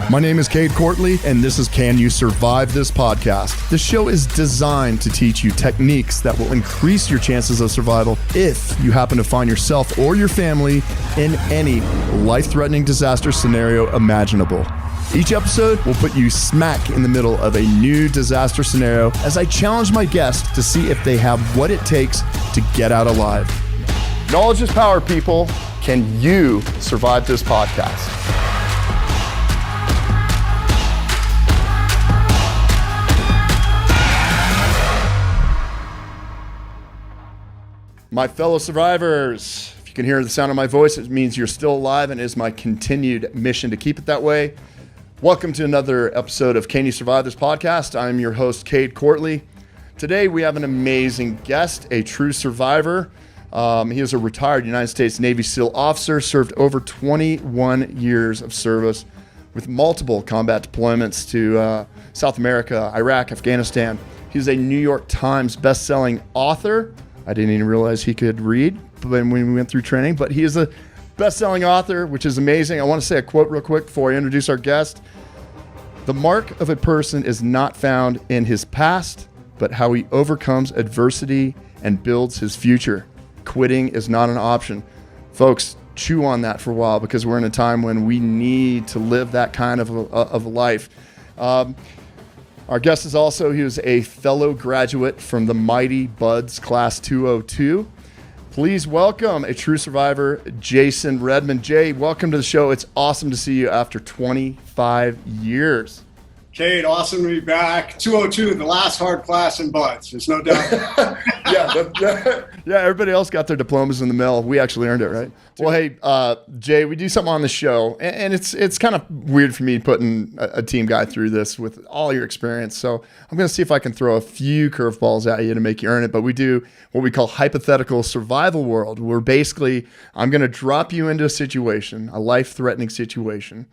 My name is Cade Courtley, and this is Can You Survive This Podcast. This show is designed to teach you techniques that will increase your chances of survival if you happen to find yourself or your family in any life-threatening disaster scenario imaginable. Each episode will put you smack in the middle of a new disaster scenario as I challenge my guests to see if they have what it takes to get out alive. Knowledge is power, people. Can you survive this podcast? My fellow survivors, if you can hear the sound of my voice, it means you're still alive, and it is my continued mission to keep it that way. Welcome to another episode of Can You Survive This Podcast? I'm your host, Cade Courtley. Today we have an amazing guest, a true survivor. He is a retired United States Navy SEAL officer, served over 21 years of service with multiple combat deployments to South America, Iraq, Afghanistan. He's a New York Times best-selling author. I didn't even realize he could read when we went through training, but he is a best-selling author, which is amazing. I want to say a quote real quick before I introduce our guest. The mark of a person is not found in his past, but how he overcomes adversity and builds his future. Quitting is not an option. Folks, chew on that for a while because we're in a time when we need to live that kind of a life. Our guest is also, he was a fellow graduate from the Mighty Buds Class 202. Please welcome a true survivor, Jason Redman. Jay, welcome to the show. It's awesome to see you after 25 years. Cade, awesome to be back. 202, the last hard class in Buds. There's no doubt. Yeah, everybody else got their diplomas in the mail. We actually earned it, right? Well, hey, Jay, we do something on the show, and it's kind of weird for me putting a team guy through this with all your experience. So I'm going to see if I can throw a few curveballs at you to make you earn it. But we do what we call hypothetical survival world, where basically I'm going to drop you into a situation, a life-threatening situation,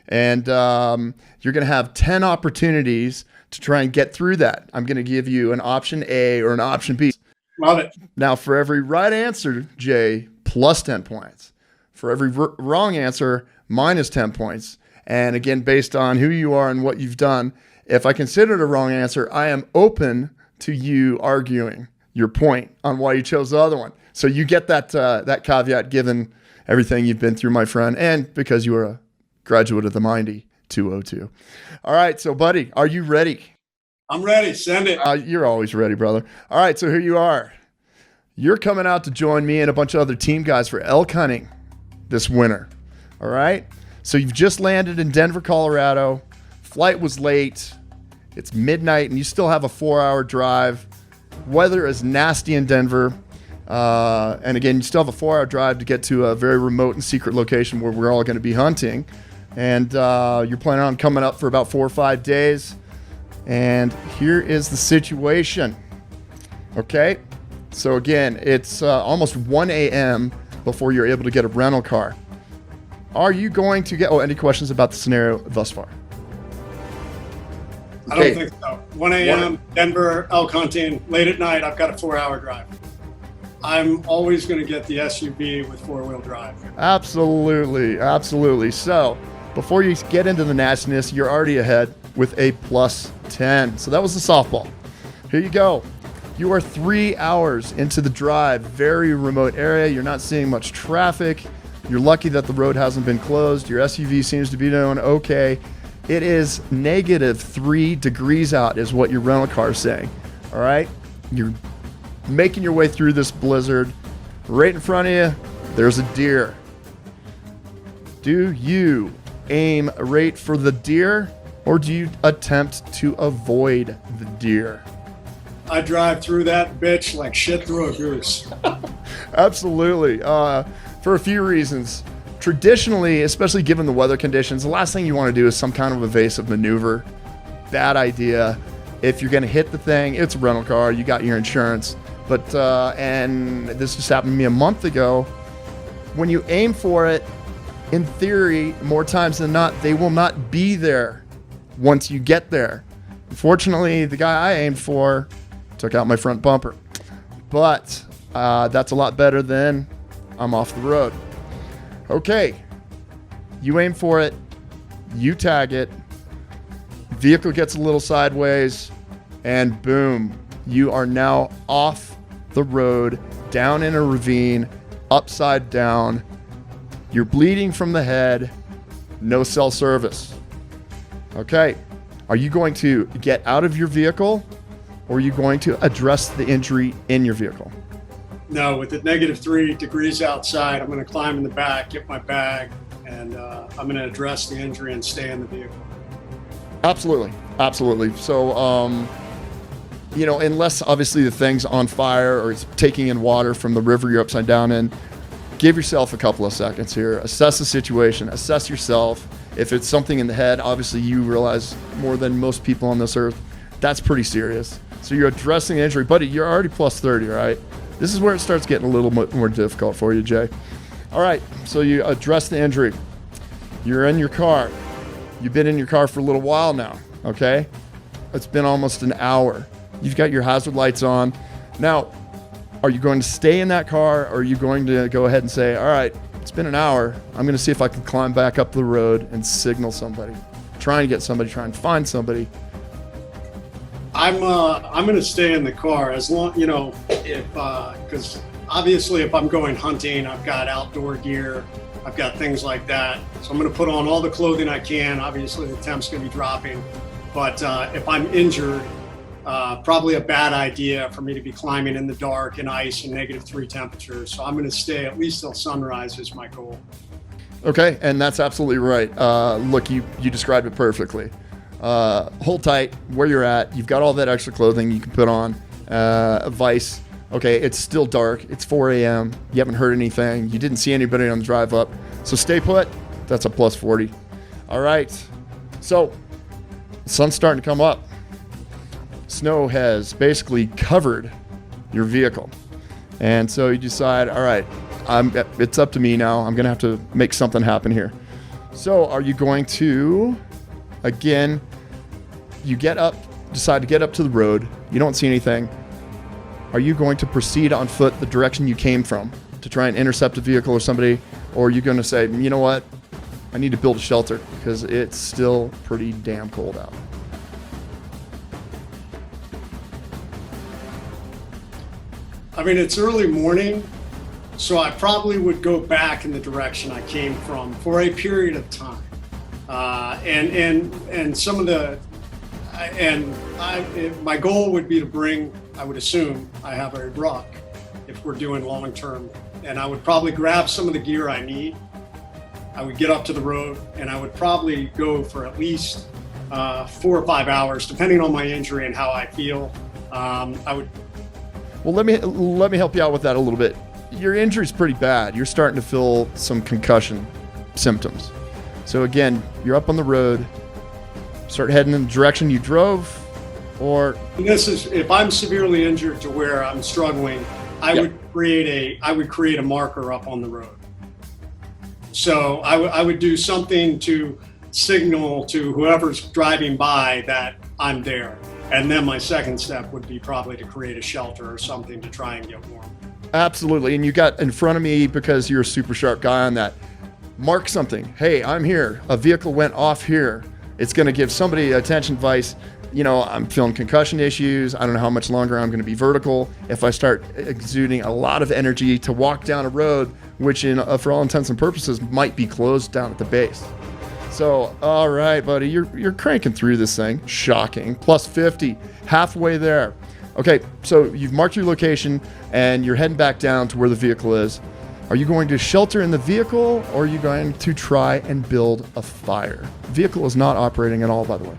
and you're going to have 10 opportunities to try and get through that. I'm going to give you an option A or an option B. Love it. Now, for every right answer, Jay, plus 10 points. For every wrong answer, minus 10 points. And again, based on who you are and what you've done, if I consider it a wrong answer, I am open to you arguing your point on why you chose the other one. So you get that caveat given everything you've been through, my friend, and because you were a graduate of the Mighty 202. All right, so buddy, are you ready? I'm ready. Send it. You're always ready, brother. All right, so here you are. You're coming out to join me and a bunch of other team guys for elk hunting this winter. All right? So you've just landed in Denver, Colorado. Flight was late. It's midnight, and you still have a 4-hour drive. Weather is nasty in Denver. And again, you still have a 4-hour drive to get to a very remote and secret location where we're all going to be hunting. And you're planning on coming up for about 4 or 5 days. And here is the situation. Okay? So again, it's almost 1 a.m. before you're able to get a rental car. Are you going to get... Oh, any questions about the scenario thus far? I don't think so. 1 a.m., Denver, elk hunting, late at night, I've got a 4-hour drive. I'm always going to get the SUV with 4-wheel drive. Absolutely, absolutely. So before you get into the nastiness, you're already ahead with a plus 10. So that was the softball. Here you go. You are 3 hours into the drive, very remote area. You're not seeing much traffic. You're lucky that the road hasn't been closed. Your SUV seems to be doing okay. It is -3 degrees out is what your rental car is saying. All right? You're making your way through this blizzard. Right in front of you, there's a deer. Do you aim right for the deer, or do you attempt to avoid the deer? I drive through that bitch like shit through a goose. Absolutely. For a few reasons. Traditionally, especially given the weather conditions, the last thing you want to do is some kind of evasive maneuver. Bad idea. If you're going to hit the thing, it's a rental car. You got your insurance. But, and this just happened to me a month ago. When you aim for it, in theory, more times than not, they will not be there once you get there. Unfortunately, the guy I aimed for took out my front bumper. But that's a lot better than I'm off the road. Okay, you aim for it. You tag it. Vehicle gets a little sideways, and boom, you are now off the road, down in a ravine, upside down. You're bleeding from the head. No cell service. Okay. Are you going to get out of your vehicle, or are you going to address the injury in your vehicle? No, with it -3 degrees outside, I'm going to climb in the back, get my bag, and I'm going to address the injury and stay in the vehicle. Absolutely. Absolutely. So, unless obviously the thing's on fire or it's taking in water from the river you're upside down in, give yourself a couple of seconds here. Assess the situation. Assess yourself. If it's something in the head, obviously you realize more than most people on this earth, that's pretty serious. So you're addressing the injury. Buddy, you're already plus 30, right? This is where it starts getting a little bit more difficult for you, Jay. All right, so you address the injury. You're in your car. You've been in your car for a little while now, okay? It's been almost an hour. You've got your hazard lights on. Now, are you going to stay in that car, or are you going to go ahead and say, all right, it's been an hour. I'm going to see if I can climb back up the road and signal somebody, try and get somebody, try and find somebody? I'm going to stay in the car as long, because obviously if I'm going hunting, I've got outdoor gear, I've got things like that. So I'm going to put on all the clothing I can. Obviously the temp's going to be dropping, but if I'm injured, probably a bad idea for me to be climbing in the dark in ice and -3 temperatures. So I'm going to stay at least till sunrise is my goal. Okay, and that's absolutely right. Look, you described it perfectly. Hold tight where you're at. You've got all that extra clothing you can put on. A vise. Okay, it's still dark. It's 4 a.m. You haven't heard anything. You didn't see anybody on the drive up. So stay put. That's a plus 40. All right. So the sun's starting to come up. Snow has basically covered your vehicle. And so you decide, all right, it's up to me now. I'm going to have to make something happen here. So are you going to, again, you get up, decide to get up to the road. You don't see anything. Are you going to proceed on foot the direction you came from to try and intercept a vehicle or somebody? Or are you going to say, you know what? I need to build a shelter because it's still pretty damn cold out. I mean, it's early morning, so I probably would go back in the direction I came from for a period of time. My goal would be to bring, I would assume I have a ruck if we're doing long term, and I would probably grab some of the gear I need. I would get up to the road, and I would probably go for at least 4 or 5 hours, depending on my injury and how I feel. Well, let me help you out with that a little bit. Your injury's pretty bad. You're starting to feel some concussion symptoms. So again, you're up on the road. Start heading in the direction you drove, or this is if I'm severely injured to where I'm struggling, I would create a marker up on the road. So I would do something to signal to whoever's driving by that I'm there. And then my second step would be probably to create a shelter or something to try and get warm. Absolutely. And you got in front of me, because you're a super sharp guy on that, mark something. Hey, I'm here. A vehicle went off here. It's going to give somebody attention device. I'm feeling concussion issues. I don't know how much longer I'm going to be vertical. If I start exuding a lot of energy to walk down a road, which for all intents and purposes might be closed down at the base. So, all right, buddy, you're cranking through this thing. Shocking. Plus 50, halfway there. Okay, so you've marked your location and you're heading back down to where the vehicle is. Are you going to shelter in the vehicle, or are you going to try and build a fire? The vehicle is not operating at all, by the way.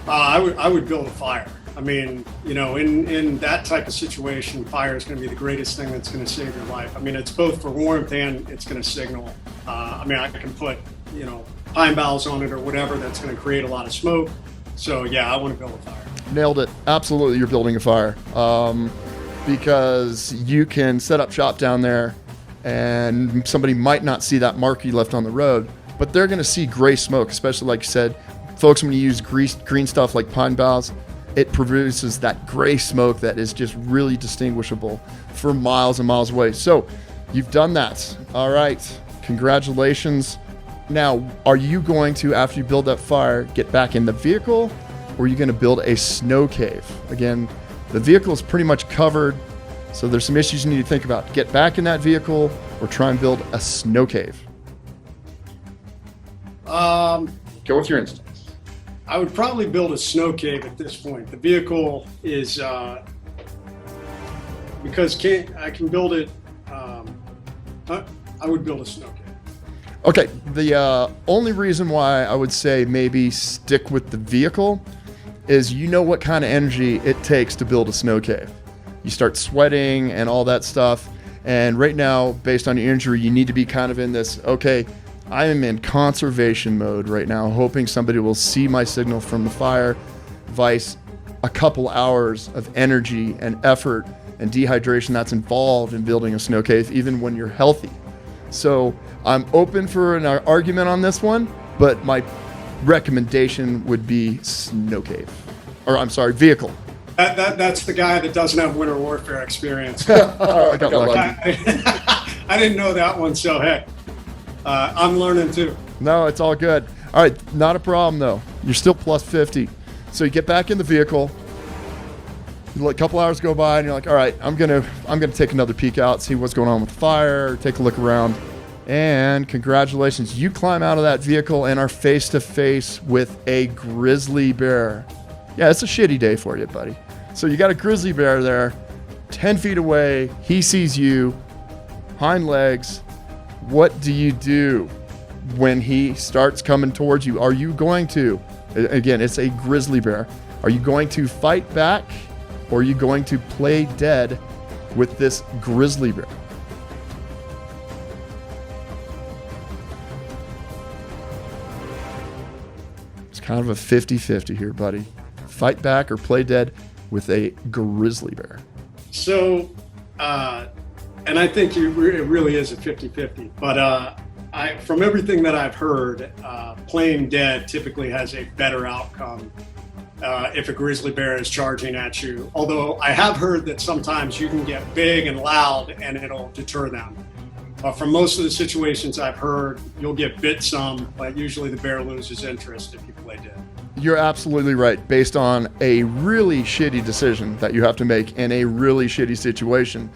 I would build a fire. I mean, in that type of situation, fire is going to be the greatest thing that's going to save your life. I mean, it's both for warmth and it's going to signal. I can put, pine boughs on it or whatever that's going to create a lot of smoke. So yeah, I want to build a fire. Nailed it. Absolutely, you're building a fire. Because you can set up shop down there and somebody might not see that mark you left on the road, but they're going to see gray smoke, especially like you said, folks, when you use green stuff like pine boughs, it produces that gray smoke that is just really distinguishable for miles and miles away. So you've done that. All right. Congratulations. Now, are you going to, after you build that fire, get back in the vehicle, or are you going to build a snow cave? Again, the vehicle is pretty much covered, so there's some issues you need to think about. Get back in that vehicle or try and build a snow cave. Go with your instincts. I would probably build a snow cave at this point. The vehicle is because I can build it. I would build a snow cave. Okay, the only reason why I would say maybe stick with the vehicle is you know what kind of energy it takes to build a snow cave. You start sweating and all that stuff, and right now, based on your injury, you need to be kind of in this, okay, I am in conservation mode right now, hoping somebody will see my signal from the fire, vice a couple hours of energy and effort and dehydration that's involved in building a snow cave, even when you're healthy. So I'm open for an argument on this one, but my recommendation would be snow cave. Or I'm sorry, vehicle. That's the guy that doesn't have winter warfare experience. I got lucky. I didn't know that one, so hey, I'm learning too. No, it's all good. All right, not a problem though. You're still plus 50. So you get back in the vehicle. A couple hours go by and you're like, all right, I'm gonna take another peek out, see what's going on with the fire, take a look around. And congratulations, you climb out of that vehicle and are face to face with a grizzly bear. Yeah, it's a shitty day for you, buddy. So you got a grizzly bear there, 10 feet away. He sees you, hind legs. What do you do when he starts coming towards you? Are you going to, again, it's a grizzly bear. Are you going to fight back, or are you going to play dead with this grizzly bear? It's kind of a 50-50 here, buddy. Fight back or play dead with a grizzly bear. So, and I think it really is a 50-50. But from everything that I've heard, playing dead typically has a better outcome if a grizzly bear is charging at you. Although I have heard that sometimes you can get big and loud and it'll deter them. From most of the situations I've heard, you'll get bit some, but usually the bear loses interest if you play dead. You're absolutely right, based on a really shitty decision that you have to make in a really shitty situation.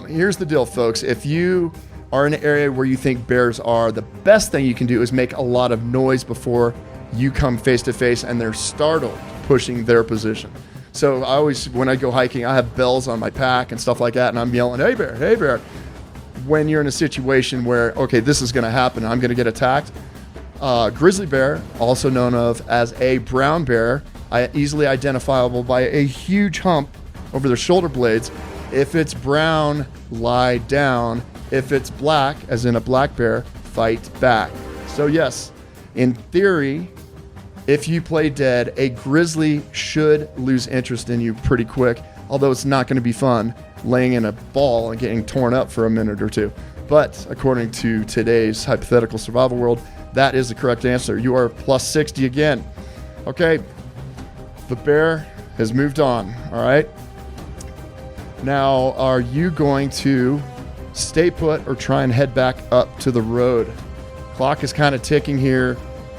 Here's the deal, folks. If you are in an area where you think bears are, the best thing you can do is make a lot of noise before you come face to face and they're startled pushing their position. So I always, when I go hiking, I have bells on my pack and stuff like that, and I'm yelling, hey bear, hey bear. When you're in a situation where, okay, this is gonna happen, I'm gonna get attacked. Grizzly bear, also known as a brown bear, easily identifiable by a huge hump over their shoulder blades. If it's brown, lie down. If it's black, as in a black bear, fight back. So yes, in theory, if you play dead, a grizzly should lose interest in you pretty quick, although it's not going to be fun laying in a ball and getting torn up for a minute or two. But according to today's hypothetical survival world, that is the correct answer. You are plus 60 again. Okay, the bear has moved on, all right? Now, are you going to stay put or try and head back up to the road? Clock is kind of ticking here,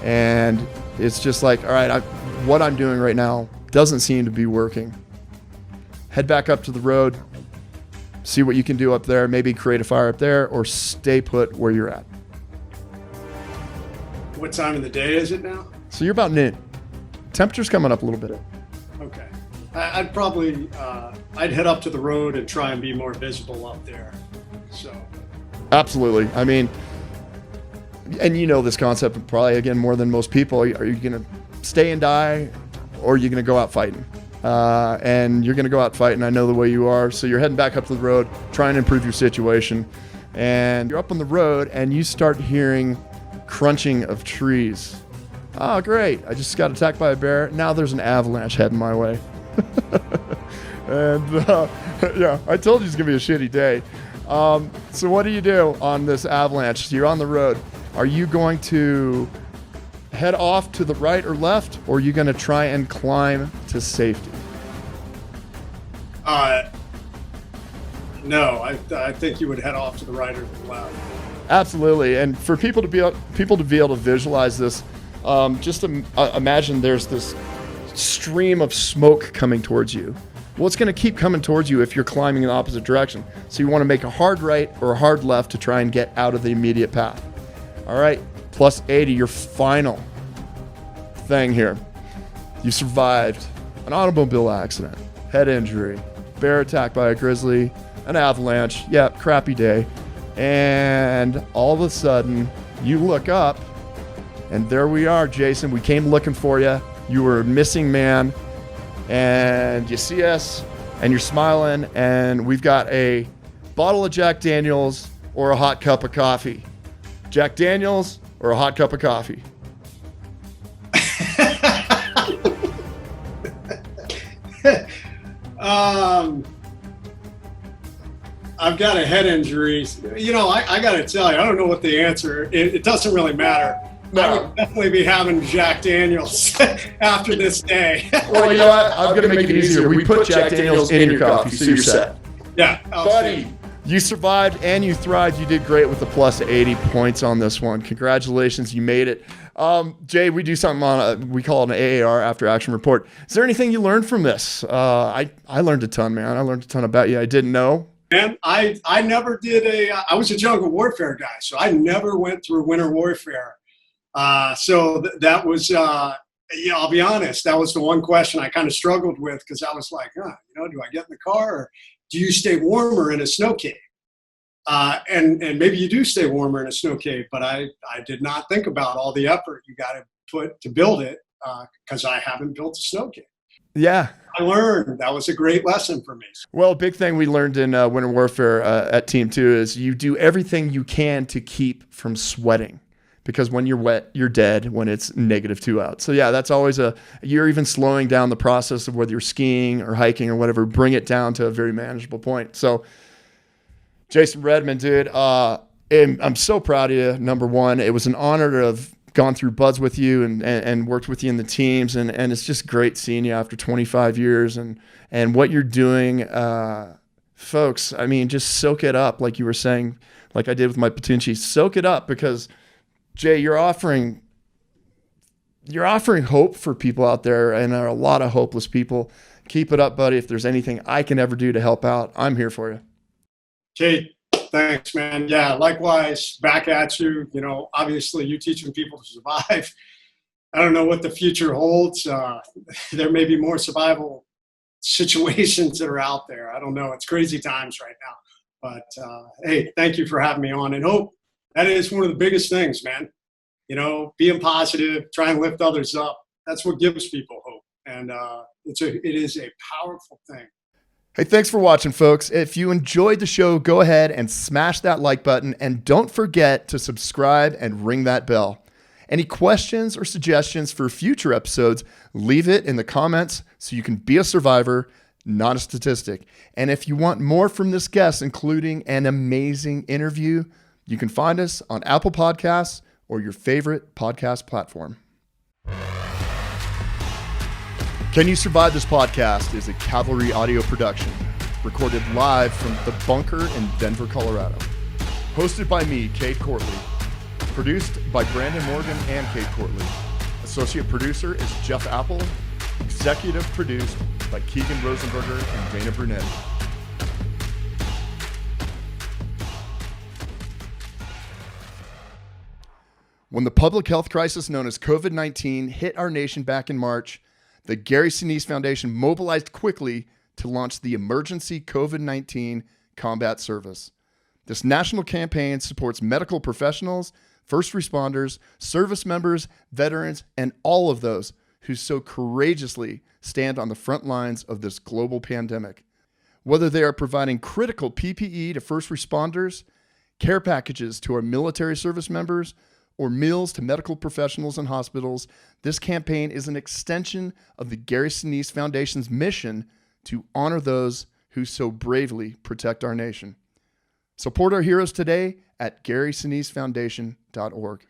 and it's just like, all right, what I'm doing right now doesn't seem to be working. Head back up to the road, see what you can do up there, maybe create a fire up there, or stay put where you're at. What time of the day is it now? So you're about noon. Temperature's coming up a little bit. Okay. I'd probably, I'd head up to the road and try and be more visible up there. So. Absolutely. I mean, and you know this concept probably, again, more than most people. Are you going to stay and die, or are you going to go out fighting? And you're going to go out fighting. I know the way you are. So you're heading back up to the road, trying to improve your situation. And you're up on the road, and you start hearing crunching of trees. Oh, great. I just got attacked by a bear. Now there's an avalanche heading my way. And yeah, I told you it's going to be a shitty day. So what do you do on this avalanche? You're on the road. Are you going to head off to the right or left, or are you going to try and climb to safety? No, I think you would head off to the right or the left. Absolutely. And for people to be able to visualize this, just imagine there's this stream of smoke coming towards you. Well, it's going to keep coming towards you if you're climbing in the opposite direction. So you want to make a hard right or a hard left to try and get out of the immediate path. All right, plus 80, your final thing here. You survived an automobile accident, head injury, bear attack by a grizzly, an avalanche. Yeah, crappy day. And all of a sudden, you look up, and there we are, Jason. We came looking for you. You were a missing man. And you see us, and you're smiling, and we've got a bottle of Jack Daniels or a hot cup of coffee. Jack Daniels or a hot cup of coffee? I've got a head injury. You know, I got to tell you, I don't know what the answer. It doesn't really matter. No. I would definitely be having Jack Daniels after this day. Well, you know what? I'm going to make it easier. We put Jack Daniels in your coffee, so you're set. Yeah. Buddy, you survived and you thrived. You did great with the plus 80 points on this one. Congratulations. You made it. Jay, we do something on, we call it an AAR, after action report. Is there anything you learned from this? I learned a ton, man. I learned a ton about you. I didn't know. And I never did I was a jungle warfare guy, so I never went through winter warfare. So that was, I'll be honest, that was the one question I kind of struggled with, because I was like, do I get in the car, or do you stay warmer in a snow cave? And maybe you do stay warmer in a snow cave, but I did not think about all the effort you got to put to build it, because I haven't built a snow cave. Yeah. I learned. That was a great lesson for me. Well, a big thing we learned in winter warfare at Team 2 is you do everything you can to keep from sweating. Because when you're wet, you're dead when it's -2 out. So yeah, that's always you're even slowing down the process of whether you're skiing or hiking or whatever, bring it down to a very manageable point. So Jason Redman, dude, I'm so proud of you. Number one, it was an honor to have gone through buds with you and worked with you in the teams. And it's just great seeing you after 25 years and what you're doing. Folks, I mean, just soak it up. Like you were saying, like I did with my Patunci, soak it up, because Jay, you're offering hope for people out there, and there are a lot of hopeless people. Keep it up, buddy. If there's anything I can ever do to help out, I'm here for you. Kate, thanks, man. Yeah, likewise, back at you. You know, obviously you teaching people to survive. I don't know what the future holds. There may be more survival situations that are out there. I don't know. It's crazy times right now. But hey, thank you for having me on, and hope. That is one of the biggest things, man. You know, being positive, try and lift others up. That's what gives people hope. And it is a powerful thing. Hey, thanks for watching, folks. If you enjoyed the show, go ahead and smash that like button. And don't forget to subscribe and ring that bell. Any questions or suggestions for future episodes, leave it in the comments so you can be a survivor, not a statistic. And if you want more from this guest, including an amazing interview, you can find us on Apple Podcasts or your favorite podcast platform. Can You Survive This Podcast is a Cavalry audio production, recorded live from the bunker in Denver, Colorado. Hosted by me, Cade Courtley. Produced by Brandon Morgan and Cade Courtley. Associate producer is Jeff Apple. Executive produced by Keegan Rosenberger and Dana Brunetti. When the public health crisis known as COVID-19 hit our nation back in March, the Gary Sinise Foundation mobilized quickly to launch the Emergency COVID-19 Combat Service. This national campaign supports medical professionals, first responders, service members, veterans, and all of those who so courageously stand on the front lines of this global pandemic. Whether they are providing critical PPE to first responders, care packages to our military service members, or meals to medical professionals and hospitals, this campaign is an extension of the Gary Sinise Foundation's mission to honor those who so bravely protect our nation. Support our heroes today at GarySiniseFoundation.org.